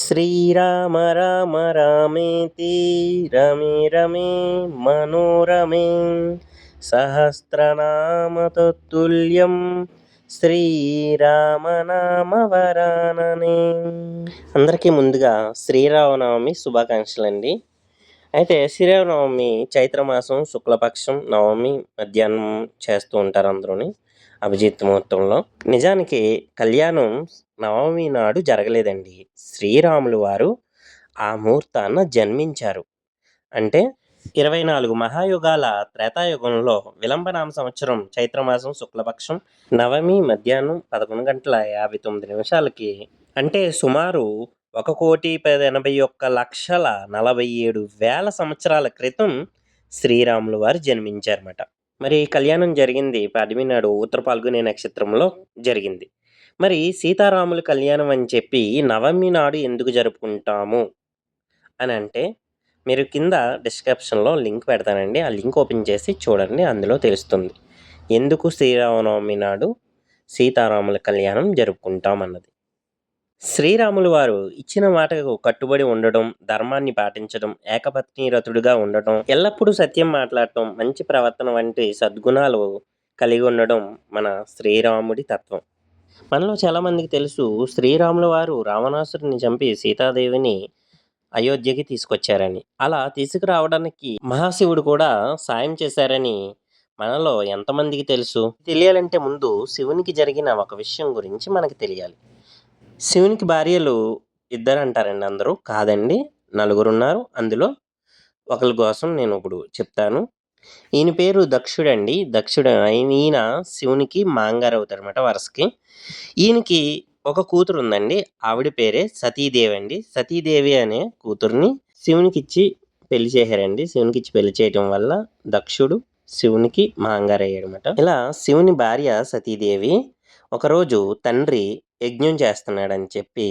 శ్రీరామ రామ రామేతి రమే రమే మనోరమే సహస్రనామ తత్తుల్యం శ్రీరామనామ వరాననే. అందరికీ ముందుగా శ్రీరామనవమి శుభాకాంక్షలండి. అయితే శ్రీరామనవమి చైత్రమాసం శుక్లపక్షం నవమి మధ్యాహ్నం చేస్తూ ఉంటారు అందరూని అభిజిత్ ముహూర్తంలో. నిజానికి కళ్యాణం నవమి నాడు జరగలేదండి. శ్రీరాములు వారు ఆ ముహూర్తాన జన్మించారు. అంటే 24 మహాయుగాల త్రేతాయుగంలో విలంబనామ సంవత్సరం చైత్రమాసం శుక్లపక్షం నవమి మధ్యాహ్నం 11:59 అంటే సుమారు 1,81,47,000 సంవత్సరాల క్రితం శ్రీరాములు వారు జన్మించారన్నమాట. మరి కళ్యాణం జరిగింది 8మి నాడు ఉత్తర పాల్గొనే నక్షత్రంలో జరిగింది. మరి సీతారాముల కళ్యాణం అని చెప్పి నవమి నాడు ఎందుకు జరుపుకుంటాము అని అంటే, మీరు కింద డిస్క్రిప్షన్లో లింక్ పెడతానండి. ఆ లింక్ ఓపెన్ చేసి చూడండి, అందులో తెలుస్తుంది ఎందుకు శ్రీరామనవమి నాడు సీతారాముల కళ్యాణం జరుపుకుంటాం అన్నది. శ్రీరాములు వారు ఇచ్చిన మాటకు కట్టుబడి ఉండడం, ధర్మాన్ని పాటించడం, ఏకపత్ని రతుడుగా ఉండటం, ఎల్లప్పుడూ సత్యం మాట్లాడటం, మంచి ప్రవర్తన వంటి సద్గుణాలు కలిగి ఉండడం మన శ్రీరాముడి తత్వం. మనలో చాలామందికి తెలుసు, శ్రీరాముల వారు రావణాసురుని చంపి సీతాదేవిని అయోధ్యకి తీసుకొచ్చారని. అలా తీసుకురావడానికి మహాశివుడు కూడా సాయం చేశారని మనలో ఎంతమందికి తెలుసు? తెలియాలంటే ముందు శివునికి జరిగిన ఒక విషయం గురించి మనకి తెలియాలి. శివునికి భార్యలు 2 అంటారండి అందరూ. కాదండి, 4 ఉన్నారు. అందులో ఒకరి కోసం నేను ఇప్పుడు చెప్తాను. ఈయన పేరు దక్షుడండి. ఈయన శివునికి మాంగారు అవుతారన్నమాట వరుసకి. ఈయనకి ఒక కూతురు ఉందండి. ఆవిడ పేరే సతీదేవి అండి. సతీదేవి అనే కూతుర్ని శివునికి ఇచ్చి పెళ్లి చేశారండి. శివునికి ఇచ్చి పెళ్లి చేయటం వల్ల దక్షుడు శివునికి మాంగారు అయ్యాడనమాట. ఇలా శివుని భార్య సతీదేవి ఒకరోజు తండ్రి యజ్ఞం చేస్తున్నాడని చెప్పి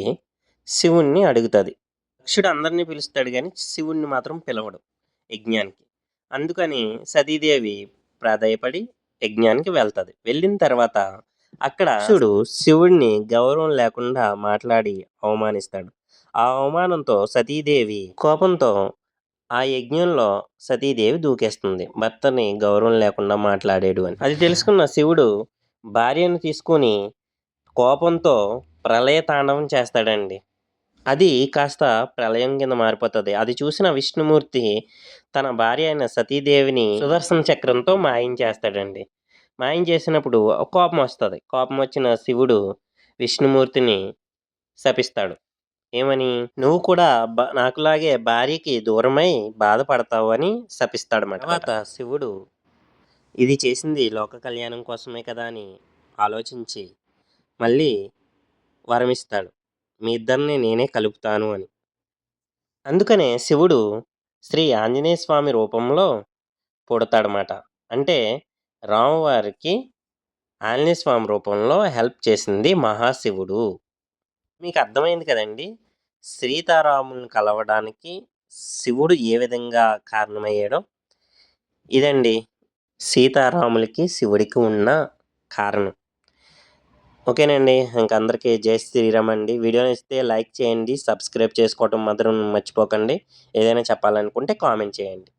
శివుణ్ణి అడుగుతుంది. దక్షుడు అందరినీ పిలుస్తాడు కానీ శివుణ్ణి మాత్రం పిలవడు యజ్ఞానికి. అందుకని సతీదేవి ప్రాధేయపడి యజ్ఞానికి వెళ్తుంది. వెళ్ళిన తర్వాత అక్కడ శివుడిని గౌరవం లేకుండా మాట్లాడి అవమానిస్తాడు. ఆ అవమానంతో సతీదేవి కోపంతో ఆ యజ్ఞంలో సతీదేవి దూకేస్తుంది. భర్తని గౌరవం లేకుండా మాట్లాడాడు అని. అది తెలుసుకున్న శివుడు భార్యను తీసుకుని కోపంతో ప్రళయ తాండవం చేస్తాడండి. అది కాస్త ప్రళయం కింద మారిపోతుంది. అది చూసిన విష్ణుమూర్తి తన భార్య అయిన సతీదేవిని సుదర్శన చక్రంతో మాయం చేస్తాడండి. మాయం చేసినప్పుడు కోపం వస్తుంది. కోపం వచ్చిన శివుడు విష్ణుమూర్తిని శపిస్తాడు. ఏమని? నువ్వు కూడా నాకులాగే భార్యకి దూరమై బాధపడతావు అని శపిస్తాడన్నమాట. తర్వాత శివుడు ఇది చేసింది లోక కళ్యాణం కోసమే కదా అని ఆలోచించి మళ్ళీ వరమిస్తాడు, మీ ఇద్దరిని నేనే కలుపుతాను అని. అందుకనే శివుడు శ్రీ ఆంజనేయ స్వామి రూపంలో పుడతాడనమాట. అంటే రామువారికి ఆంజనేయ స్వామి రూపంలో హెల్ప్ చేసింది మహాశివుడు. మీకు అర్థమైంది కదండి, సీతారాములను కలవడానికి శివుడు ఏ విధంగా కారణమయ్యాడో. ఇదండి సీతారాములకి శివుడికి ఉన్న కారణం. ఓకేనండి, ఇంక అందరికీ జై శ్రీరామ్ అండి. వీడియో నచ్చితే లైక్ చేయండి, సబ్స్క్రైబ్ చేసుకోవటం మాత్రం మర్చిపోకండి. ఏదైనా చెప్పాలనుకుంటే కామెంట్ చేయండి.